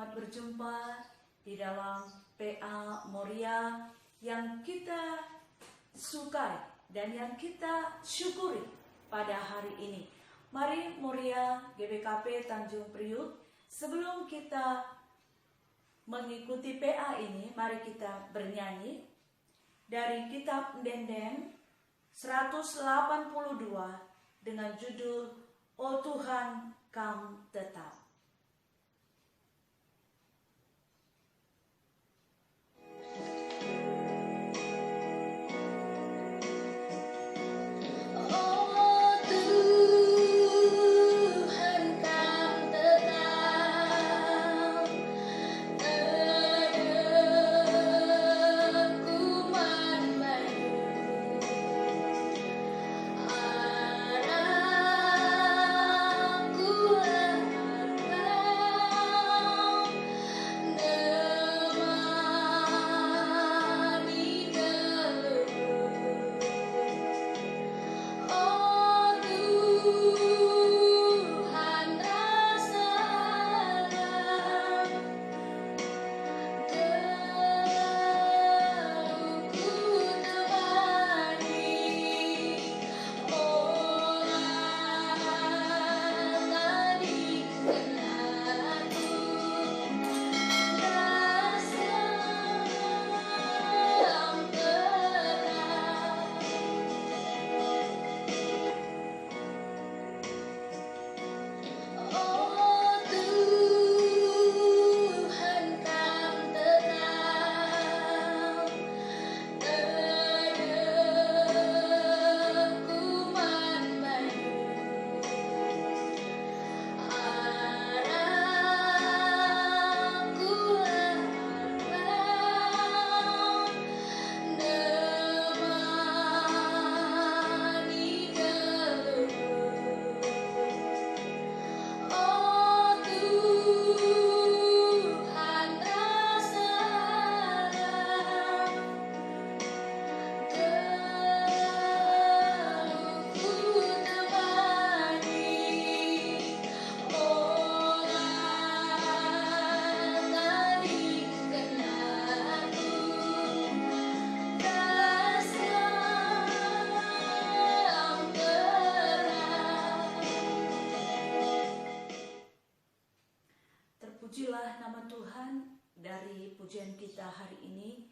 Selamat berjumpa di dalam PA Moria yang kita sukai dan yang kita syukuri pada hari ini. Mari Moria GBKP Tanjung Priuk, sebelum kita mengikuti PA ini, mari kita bernyanyi dari kitab Ndenden 182 dengan judul "O Tuhan, Kam Tetap". Terpujilah nama Tuhan. Dari pujian kita hari ini,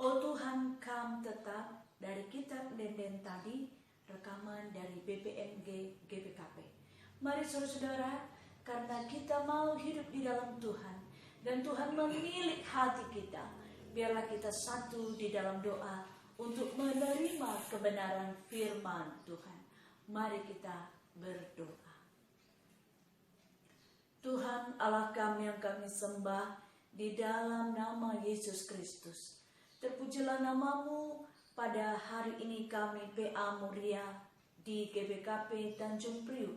"O Tuhan, Kam Tetap", dari kitab Ndenden tadi, rekaman dari BPMG GBKP. Mari saudara-saudara, karena kita mau hidup di dalam Tuhan dan Tuhan memilik hati kita, biarlah kita satu di dalam doa untuk menerima kebenaran firman Tuhan. Mari kita berdoa. Tuhan Allah kami yang kami sembah, di dalam nama Yesus Kristus, terpujilah namamu. Pada hari ini kami PA Moria di GBKP Tanjung Priuk,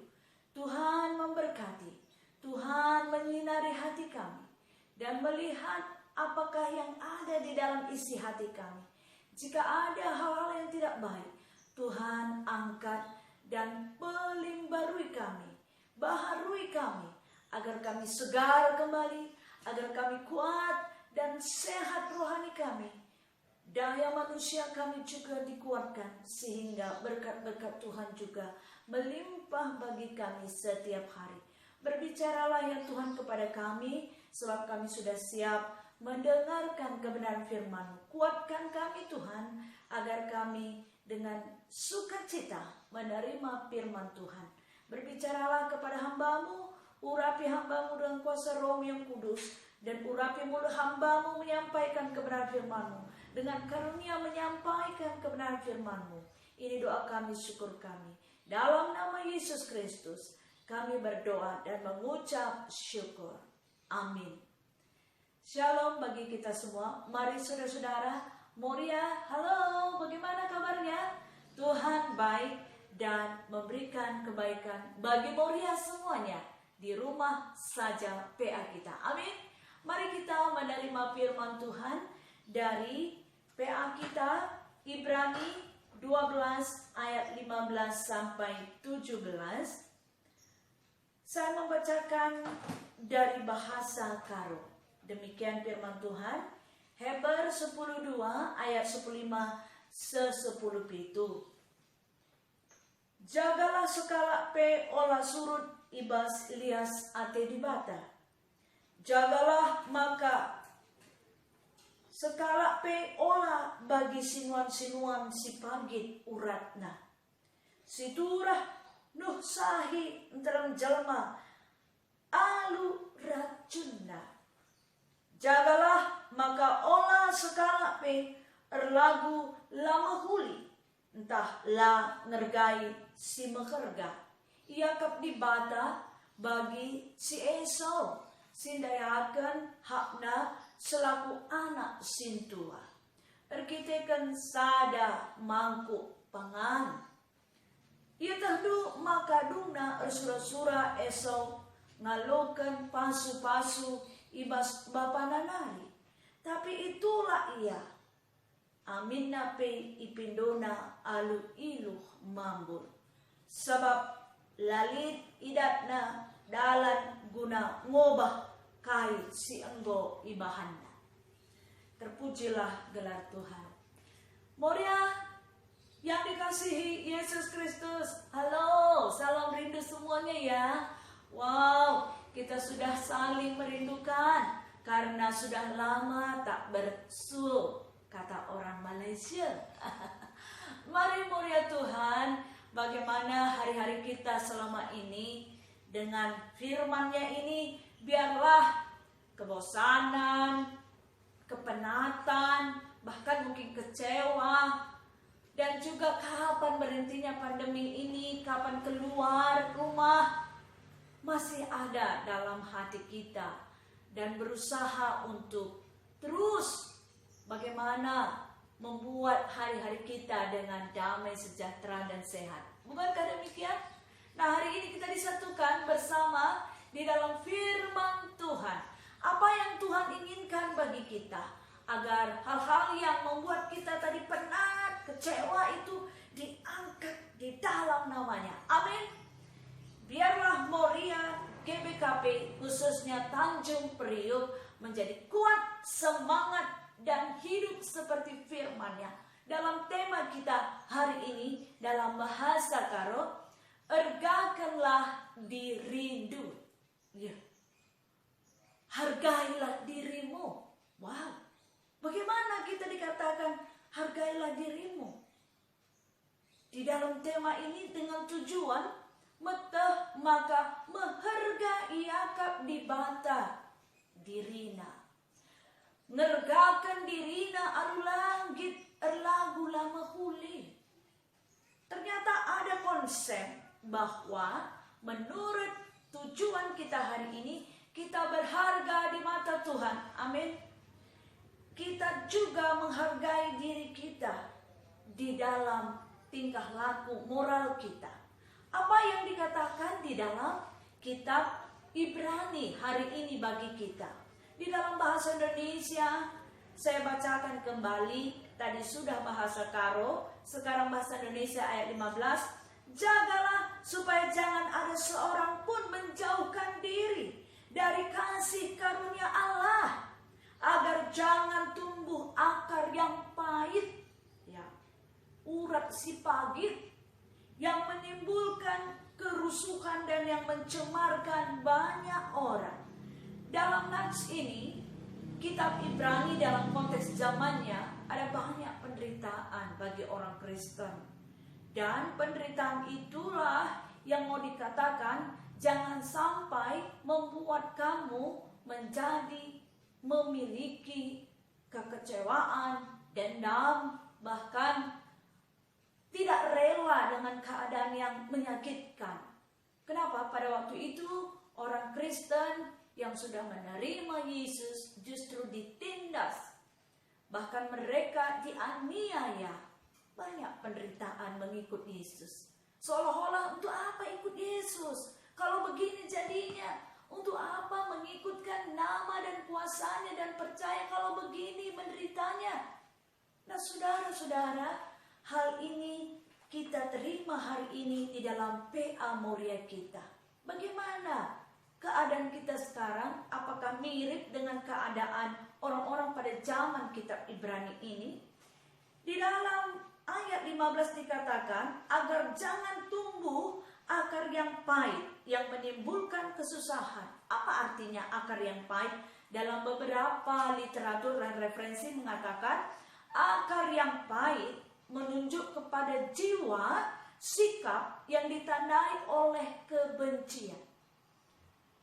Tuhan memberkati, Tuhan menyinari hati kami dan melihat apakah yang ada di dalam isi hati kami. Jika ada hal-hal yang tidak baik, Tuhan angkat dan pelimbarui kami, baharui kami, agar kami segar kembali, agar kami kuat dan sehat rohani kami. Daya manusia kami juga dikuatkan, sehingga berkat-berkat Tuhan juga melimpah bagi kami setiap hari. Berbicaralah ya Tuhan kepada kami, sebab kami sudah siap mendengarkan kebenaran firman-Mu. Kuatkan kami Tuhan, agar kami dengan sukacita menerima firman Tuhan. Berbicaralah kepada hamba-Mu, urapi hamba-Mu dengan kuasa Roh yang kudus, dan urapi mulut hamba-Mu menyampaikan kebenaran firman-Mu, dengan karunia menyampaikan kebenaran firman-Mu. Ini doa kami, syukur kami. Dalam nama Yesus Kristus kami berdoa dan mengucap syukur. Amin. Shalom bagi kita semua. Mari saudara-saudara Moria, halo, bagaimana kabarnya? Tuhan baik dan memberikan kebaikan bagi Moria semuanya, di rumah saja PA kita. Amin. Mari kita menerima firman Tuhan dari PA kita, Ibrani 12 ayat 15 sampai 17. Saya membacakan dari bahasa Karo. Demikian firman Tuhan. Heber 10:2 ayat 15 se-10 Jagalah sekala pe olah surut ibas Ilyas ate dibata. Jagalah maka sekala pe olah bagi sinuan-sinuan si pagit uratna. Siturah nuh sahi enterang jelma alu racunna. Jagalah maka olah sekala pe erlagu lama huli. Entah la ngergai si mekerga. Ia kap dibata bagi si Esau. Sindayakan hakna selaku anak sintua. Erkitekan sada mangkuk pangan. Ia tahdu maka duna ersura-sura Esau ngalokan pasu-pasu ibas bapa nanari. Tapi itulah ia. Amin nape ipindona alu iluh mambur. Sebab lalit idatna dalan guna ngobah kai si enggo ibahanna. Terpujilah gelar Tuhan. Moria yang dikasihi Yesus Kristus. Halo, salam rindu semuanya ya. Wow, kita sudah saling merindukan karena sudah lama tak bersul, kata orang Malaysia. Mari mulia Tuhan, bagaimana hari-hari kita selama ini dengan firman-Nya ini, biarlah kebosanan, kepenatan, bahkan mungkin kecewa, dan juga kapan berhentinya pandemi ini, kapan keluar rumah, masih ada dalam hati kita dan berusaha untuk terus bagaimana membuat hari-hari kita dengan damai, sejahtera, dan sehat. Bukankah demikian? Nah, hari ini kita disatukan bersama di dalam firman Tuhan. Apa yang Tuhan inginkan bagi kita, agar hal-hal yang membuat kita tadi penat, kecewa itu diangkat di dalam namanya. Amin. Biarlah Moria GBKP khususnya Tanjung Priuk menjadi kuat, semangat, dan hidup seperti firman-Nya. Dalam tema kita hari ini dalam bahasa Karo, ergakanlah dirimu. Ya. Hargailah dirimu. Wow. Bagaimana kita dikatakan hargailah dirimu? Di dalam tema ini dengan tujuan meteh maka menghargai akap dibata dirina. Ngergakan dirina aru langit erlagu lama huli. Ternyata ada konsep bahwa menurut tujuan kita hari ini, kita berharga di mata Tuhan. Amin. Kita juga menghargai diri kita di dalam tingkah laku moral kita. Apa yang dikatakan di dalam kitab Ibrani hari ini bagi kita. Di dalam bahasa Indonesia, saya bacakan kembali. Tadi sudah bahasa Karo, sekarang bahasa Indonesia ayat 15. Jagalah supaya jangan ada seorang pun menjauhkan diri dari kasih karunia Allah, agar jangan tumbuh akar yang pahit, ya, urat si pagit, yang menimbulkan kerusuhan dan yang mencemarkan banyak orang. Dalam nats ini, kitab Ibrani dalam konteks zamannya ada banyak penderitaan bagi orang Kristen. Dan penderitaan itulah yang mau dikatakan jangan sampai membuat kamu menjadi memiliki kekecewaan, dendam, bahkan tidak rela dengan keadaan yang menyakitkan. Kenapa? Pada waktu itu orang Kristen yang sudah menerima Yesus justru ditindas. Bahkan mereka dianiaya. Banyak penderitaan mengikut Yesus. Seolah-olah untuk apa ikut Yesus? Kalau begini jadinya, untuk apa mengikutkan nama dan kuasanya dan percaya kalau begini menderitanya? Nah saudara-saudara, hal ini kita terima hari ini di dalam PA Moria kita. Bagaimana keadaan kita sekarang apakah mirip dengan keadaan orang-orang pada zaman kitab Ibrani ini? Di dalam ayat 15 dikatakan agar jangan tumbuh akar yang pahit yang menimbulkan kesusahan. Apa artinya akar yang pahit? Dalam beberapa literatur dan referensi mengatakan akar yang pahit menunjuk kepada jiwa sikap yang ditandai oleh kebencian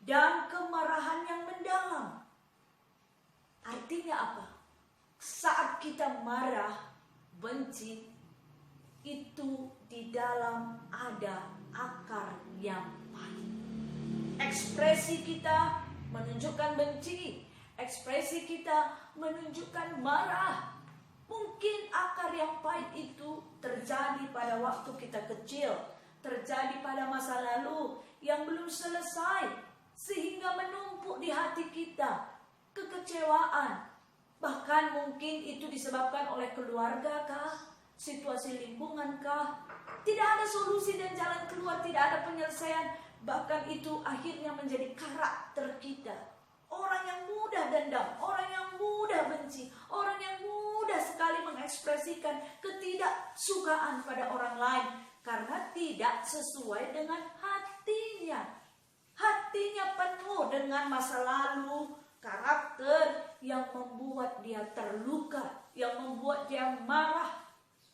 dan kemarahan yang mendalam. Artinya apa? Saat kita marah, benci, itu di dalam ada akar yang pahit. Ekspresi kita menunjukkan benci, ekspresi kita menunjukkan marah. Mungkin akar yang pahit itu terjadi pada waktu kita kecil, terjadi pada masa lalu yang belum selesai, sehingga menumpuk di hati kita kekecewaan. Bahkan mungkin itu disebabkan oleh keluarga kah, situasi lingkungan kah. Tidak ada solusi dan jalan keluar, tidak ada penyelesaian. Bahkan itu akhirnya menjadi karakter kita. Orang yang mudah dendam, orang yang mudah benci, orang yang mudah sekali mengekspresikan ketidaksukaan pada orang lain karena tidak sesuai dengan hatinya. Hatinya penuh dengan masa lalu, karakter yang membuat dia terluka, yang membuat dia marah.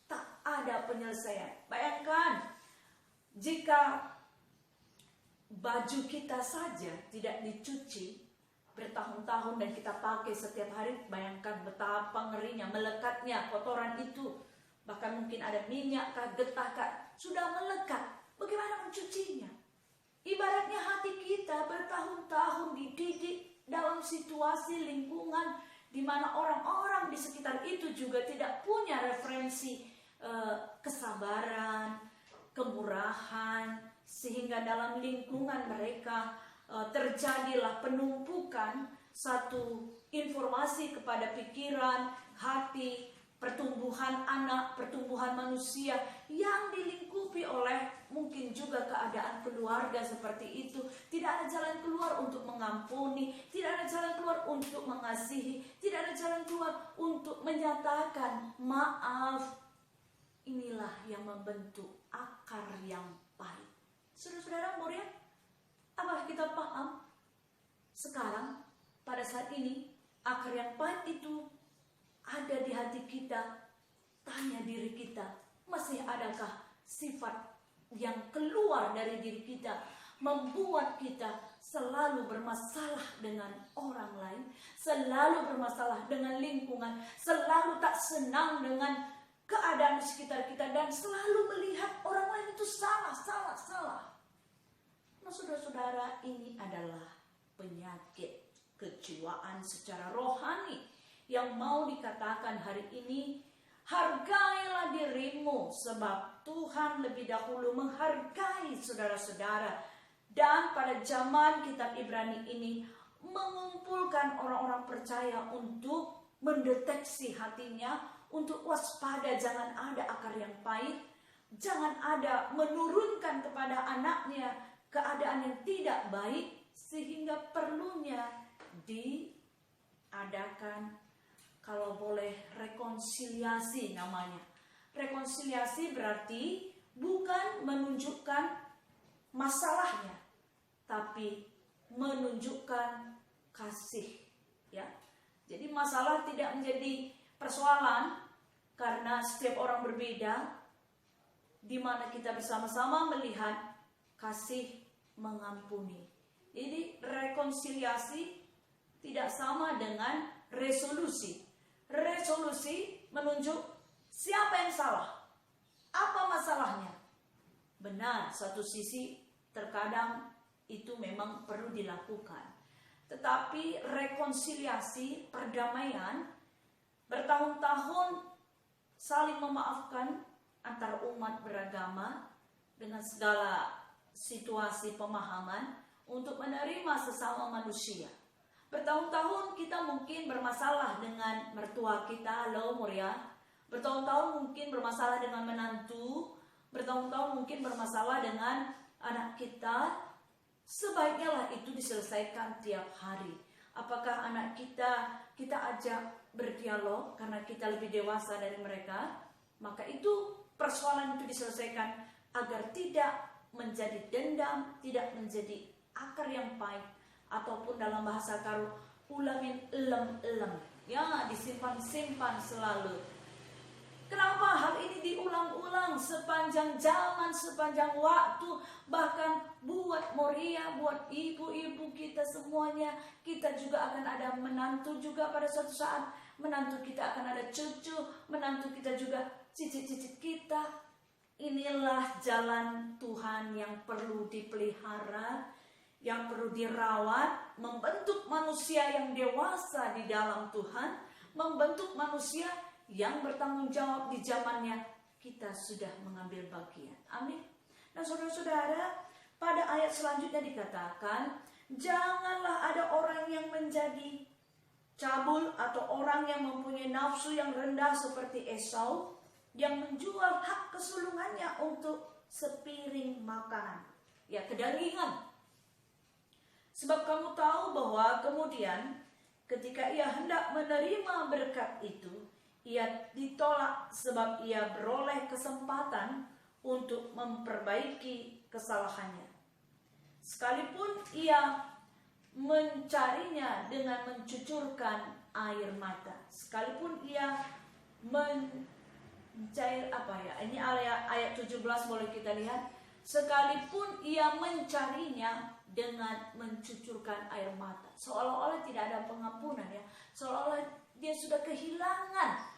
Tak ada penyelesaian. Bayangkan jika baju kita saja tidak dicuci bertahun-tahun dan kita pakai setiap hari, bayangkan betapa ngerinya, melekatnya kotoran itu. Bahkan mungkin ada minyak kah, getah kah, sudah melekat. Bagaimana mencucinya? Ibaratnya hati kita bertahun-tahun dididik dalam situasi lingkungan di mana orang-orang di sekitar itu juga tidak punya referensi kesabaran, kemurahan, sehingga dalam lingkungan mereka terjadilah penumpukan satu informasi kepada pikiran, hati, pertumbuhan anak, pertumbuhan manusia yang dilingkupi oleh mungkin juga keadaan keluarga seperti itu. Tidak ada jalan keluar untuk mengampuni, tidak ada jalan keluar untuk mengasihi, tidak ada jalan keluar untuk menyatakan maaf. Inilah yang membentuk akar yang pahit. Saudara-saudara mulia, apakah kita paham? Sekarang, pada saat ini, akar yang pahit itu ada di hati kita. Tanya diri kita, masih adakah sifat yang keluar dari diri kita, membuat kita selalu bermasalah dengan orang lain, selalu bermasalah dengan lingkungan, selalu tak senang dengan keadaan di sekitar kita, dan selalu melihat orang lain itu salah. Nah, saudara-saudara, ini adalah penyakit kejiwaan secara rohani yang mau dikatakan hari ini, hargailah dirimu sebab Tuhan lebih dahulu menghargai saudara-saudara. Dan pada zaman kitab Ibrani ini mengumpulkan orang-orang percaya untuk mendeteksi hatinya, untuk waspada jangan ada akar yang pahit, jangan ada menurunkan kepada anaknya keadaan yang tidak baik, sehingga perlunya diadakan, kalau boleh, rekonsiliasi namanya. Rekonsiliasi berarti bukan menunjukkan masalahnya, tapi menunjukkan kasih, ya. Jadi masalah tidak menjadi persoalan karena setiap orang berbeda, di mana kita bersama-sama melihat kasih mengampuni. Jadi rekonsiliasi tidak sama dengan resolusi. Resolusi menunjuk siapa yang salah, apa masalahnya. Benar, satu sisi terkadang itu memang perlu dilakukan. Tetapi rekonsiliasi, perdamaian, bertahun-tahun saling memaafkan antar umat beragama dengan segala situasi pemahaman untuk menerima sesama manusia. Bertahun-tahun kita mungkin bermasalah dengan mertua kita, halo Muria. Bertahun-tahun mungkin bermasalah dengan menantu. Bertahun-tahun mungkin bermasalah dengan anak kita. sebaiknya lah itu diselesaikan tiap hari. Apakah anak kita ajak berdialog karena kita lebih dewasa dari mereka, maka itu persoalan itu diselesaikan agar tidak menjadi dendam, tidak menjadi akar yang pahit, ataupun dalam bahasa Karo ulamin elem-elem, ya disimpan-simpan selalu. Kenapa hal ini diulang-ulang sepanjang zaman, sepanjang waktu, bahkan buat Moria, buat ibu-ibu kita semuanya. Kita juga akan ada menantu juga pada suatu saat. Menantu kita akan ada cucu, menantu kita juga cicit-cicit kita. Inilah jalan Tuhan yang perlu dipelihara, yang perlu dirawat, membentuk manusia yang dewasa di dalam Tuhan, membentuk manusia yang bertanggung jawab di zamannya kita sudah mengambil bagian. Amin. Nah saudara-saudara, pada ayat selanjutnya dikatakan, janganlah ada orang yang menjadi cabul atau orang yang mempunyai nafsu yang rendah seperti Esau, yang menjual hak kesulungannya untuk sepiring makanan, ya kedagingan. Sebab kamu tahu bahwa kemudian ketika ia hendak menerima berkat itu, ia ditolak sebab ia beroleh kesempatan untuk memperbaiki kesalahannya. Sekalipun ia mencarinya dengan mencucurkan air mata, sekalipun ia ini ayat 17 boleh kita lihat. Sekalipun ia mencarinya dengan mencucurkan air mata, seolah-olah tidak ada pengampunan, ya, seolah-olah dia sudah kehilangan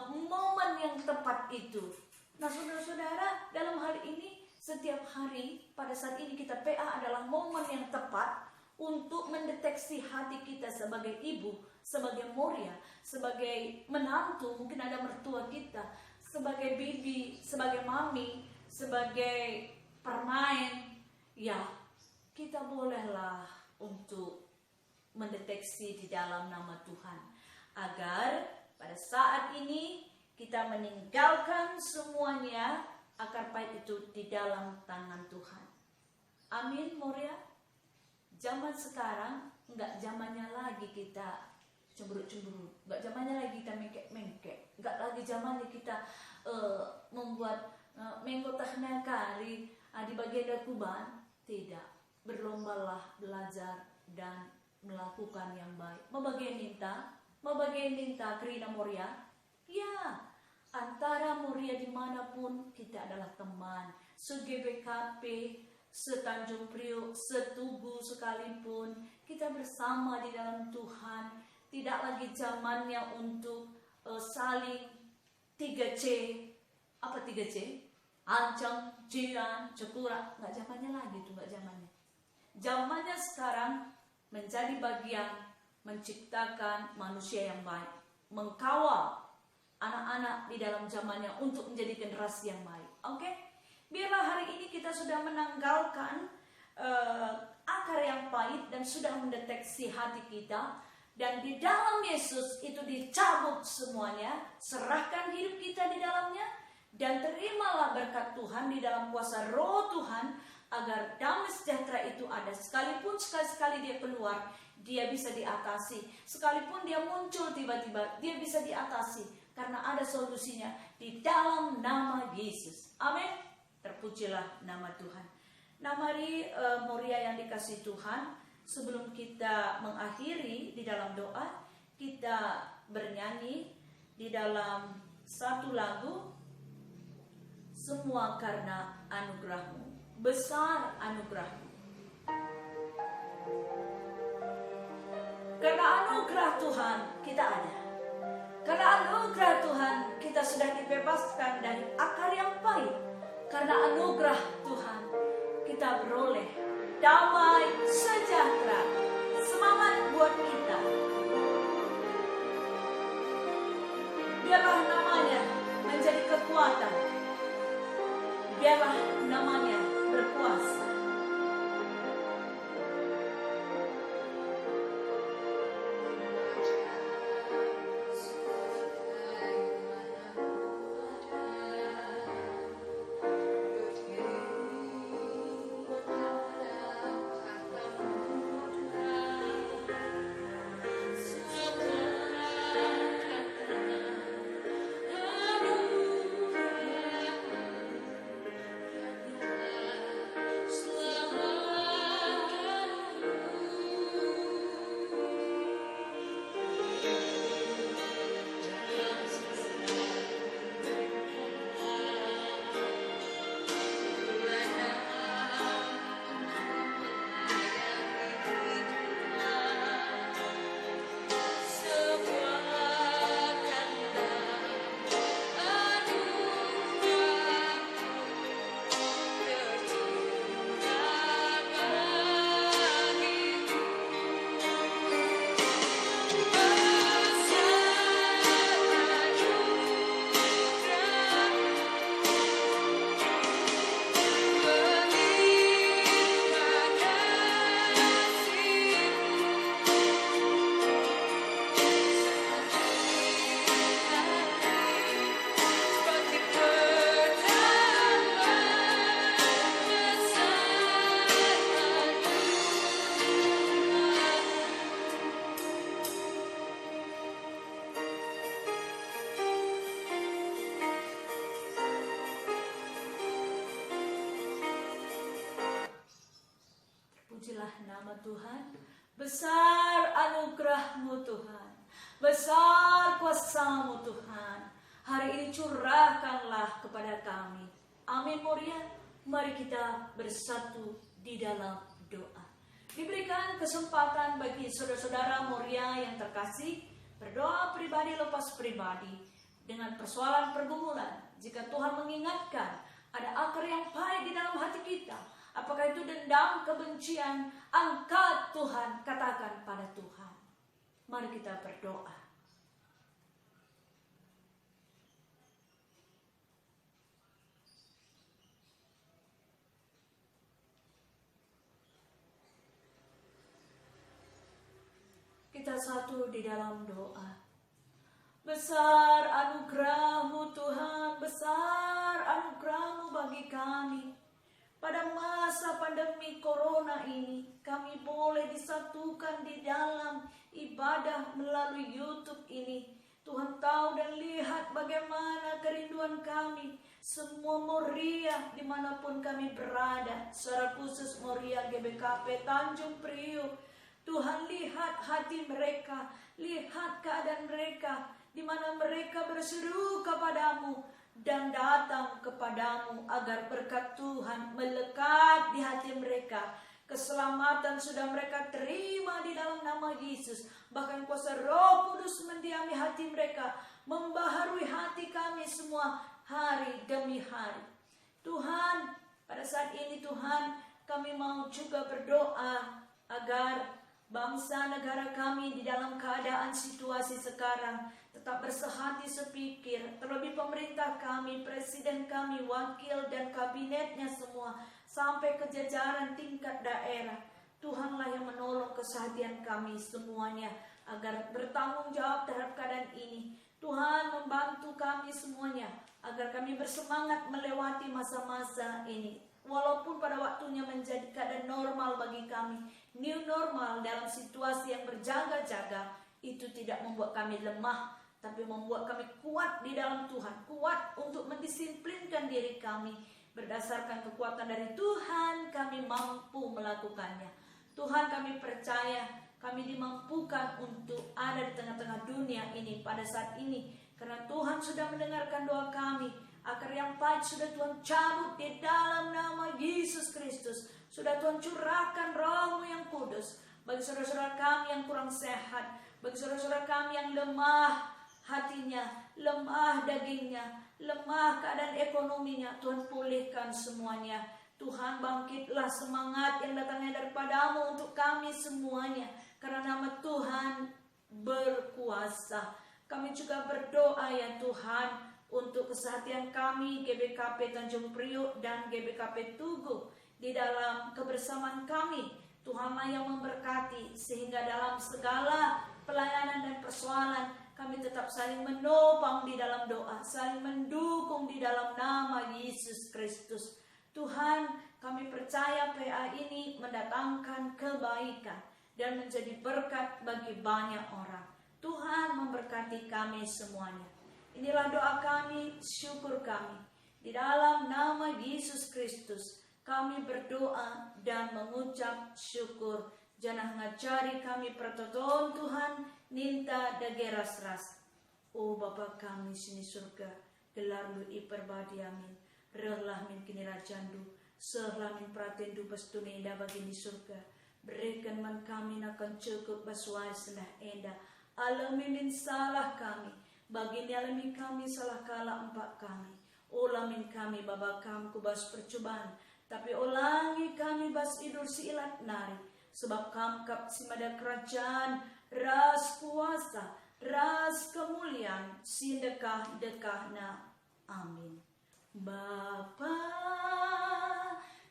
momen yang tepat itu. Nah saudara-saudara, dalam hal ini setiap hari pada saat ini kita PA adalah momen yang tepat untuk mendeteksi hati kita sebagai ibu, sebagai Moria, sebagai menantu, mungkin ada mertua kita, sebagai bibi, sebagai mami, sebagai permain, ya kita bolehlah untuk mendeteksi di dalam nama Tuhan, agar pada saat ini kita meninggalkan semuanya, akar pahit itu di dalam tangan Tuhan. Amin, Moria. Zaman sekarang enggak zamannya lagi kita cemburu-cemburu, enggak zamannya lagi kita mengkek-mengkek, enggak lagi zamannya kita membuat menggotahnya kali di bagian kuban. Tidak, berlombalah belajar dan melakukan yang baik. Mau bagian minta Krina Moria, ya antara Moria dimanapun kita adalah teman, se-GBKP, se-Tanjung Priok, se-Tugu sekalipun, kita bersama di dalam Tuhan. Tidak lagi zamannya untuk saling 3C. Apa 3C? Ancam, jiran, cekura. Nggak zamannya lagi itu, nggak zamannya. Zamannya sekarang menjadi bagian menciptakan manusia yang baik, mengkawal anak-anak di dalam zamannya untuk menjadi generasi yang baik. Oke? Biarlah hari ini kita sudah menanggalkan akar yang pahit dan sudah mendeteksi hati kita, dan di dalam Yesus itu dicabut semuanya. Serahkan hidup kita di dalamnya dan terimalah berkat Tuhan di dalam kuasa Roh Tuhan, agar damai sejahtera itu ada. Sekalipun sekali-sekali dia keluar, dia bisa diatasi. Sekalipun dia muncul tiba-tiba, dia bisa diatasi, karena ada solusinya di dalam nama Yesus. Amin. Terpujilah nama Tuhan. Nah mari Moria yang dikasihi Tuhan, sebelum kita mengakhiri di dalam doa, kita bernyanyi di dalam satu lagu, Semua Karena Anugerah-Mu, besar anugerah-Mu. Karena anugerah Tuhan kita ada. Karena anugerah Tuhan kita sudah dibebaskan dari akar yang pahit. Karena anugerah Tuhan kita beroleh damai sejahtera. Semangat buat kita. Biarlah namanya menjadi kekuatan. Biarlah namanya berkuasa. Tuhan. Besar anugerah-Mu Tuhan, besar kuasa-Mu Tuhan. Hari ini curahkanlah kepada kami. Amin Moria. Mari kita bersatu di dalam doa. Diberikan kesempatan bagi saudara-saudara Moria yang terkasih berdoa pribadi lepas pribadi dengan persoalan pergumulan. Jika Tuhan mengingatkan ada akar yang pahit di dalam hati kita, apakah itu dendam, kebencian, angkat Tuhan, katakan pada Tuhan. Mari kita berdoa. Kita satu di dalam doa. Besar anugerah-Mu Tuhan, besar anugerah-Mu bagi kami. Pada masa pandemi corona ini, kami boleh disatukan di dalam ibadah melalui YouTube ini. Tuhan tahu dan lihat bagaimana kerinduan kami, semua Moria dimanapun kami berada, secara khusus Moria GBKP Tanjung Priok. Tuhan lihat hati mereka, lihat keadaan mereka, di mana mereka berseru kepadamu dan datang kepadamu agar berkat Tuhan melekat di hati mereka. Keselamatan sudah mereka terima di dalam nama Yesus. Bahkan kuasa Roh Kudus mendiami hati mereka, membaharui hati kami semua hari demi hari. Tuhan, pada saat ini Tuhan, kami mau juga berdoa agar bangsa negara kami di dalam keadaan situasi sekarang tetap bersehati sepikir. Terlebih pemerintah kami, presiden kami, wakil dan kabinetnya semua, sampai ke jajaran tingkat daerah. Tuhanlah yang menolong kesehatan kami semuanya agar bertanggung jawab terhadap keadaan ini. Tuhan membantu kami semuanya agar kami bersemangat melewati masa-masa ini. Walaupun pada waktunya menjadi keadaan normal bagi kami, new normal dalam situasi yang berjaga-jaga, itu tidak membuat kami lemah, tapi membuat kami kuat di dalam Tuhan, kuat untuk mendisiplinkan diri kami. Berdasarkan kekuatan dari Tuhan, kami mampu melakukannya. Tuhan, kami percaya kami dimampukan untuk ada di tengah-tengah dunia ini pada saat ini, karena Tuhan sudah mendengarkan doa kami. Akar yang pahit sudah Tuhan cabut di dalam nama Yesus Kristus. Sudah Tuhan curahkan Roh-Mu yang kudus bagi saudara-saudara kami yang kurang sehat, bagi saudara-saudara kami yang lemah hatinya, lemah dagingnya, lemah keadaan ekonominya. Tuhan pulihkan semuanya. Tuhan, bangkitlah semangat yang datangnya daripada-Mu untuk kami semuanya, karena nama Tuhan berkuasa. Kami juga berdoa ya Tuhan, untuk kesehatan kami GBKP Tanjung Priok dan GBKP Tugu di dalam kebersamaan kami. Tuhanlah yang memberkati sehingga dalam segala pelayanan dan persoalan kami tetap saling menopang di dalam doa, saling mendukung di dalam nama Yesus Kristus. Tuhan, kami percaya PA ini mendatangkan kebaikan dan menjadi berkat bagi banyak orang. Tuhan memberkati kami semuanya. Inilah doa kami, syukur kami. Di dalam nama Yesus Kristus, kami berdoa dan mengucap syukur. Jangan ngajari kami pertoton Tuhan, ninta dageras ras. O Bapa kami sini surga, gelar lu iperbadi amin. Rehlah min kini rajandu, sehlah min pratendu pastune indah bagi di surga. Berikan man kami akan cukup basuai sendah endah. Alamin salah kami. Bagi alami kami salah kala empat kami. Ulamin kami baba kam kubas percobaan. Tapi ulangi kami bas idur silat nari. Sebab kam kap simada kerajaan, ras kuasa, ras kemuliaan, sindekah-dekahna. Amin. Bapa,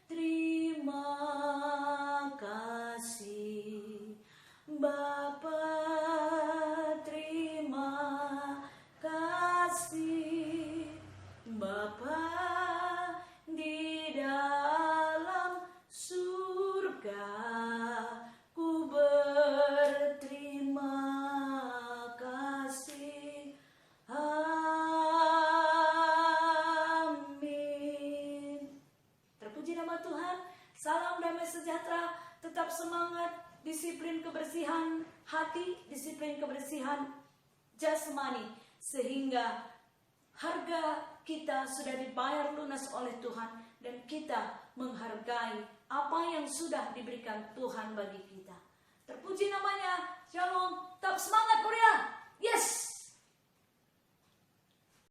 terima kasih. Bapa, terima kasih. Bapa di dalam surga, ku berterima kasih. Amin. Terpuji nama Tuhan. Salam damai sejahtera tetap tetap semangat, disiplin kebersihan hati, disiplin kebersihan jasmani, sehingga harga kita sudah dibayar lunas oleh Tuhan dan kita menghargai apa yang sudah diberikan Tuhan bagi kita. Terpuji namanya. Shalom, tetap semangat Korea.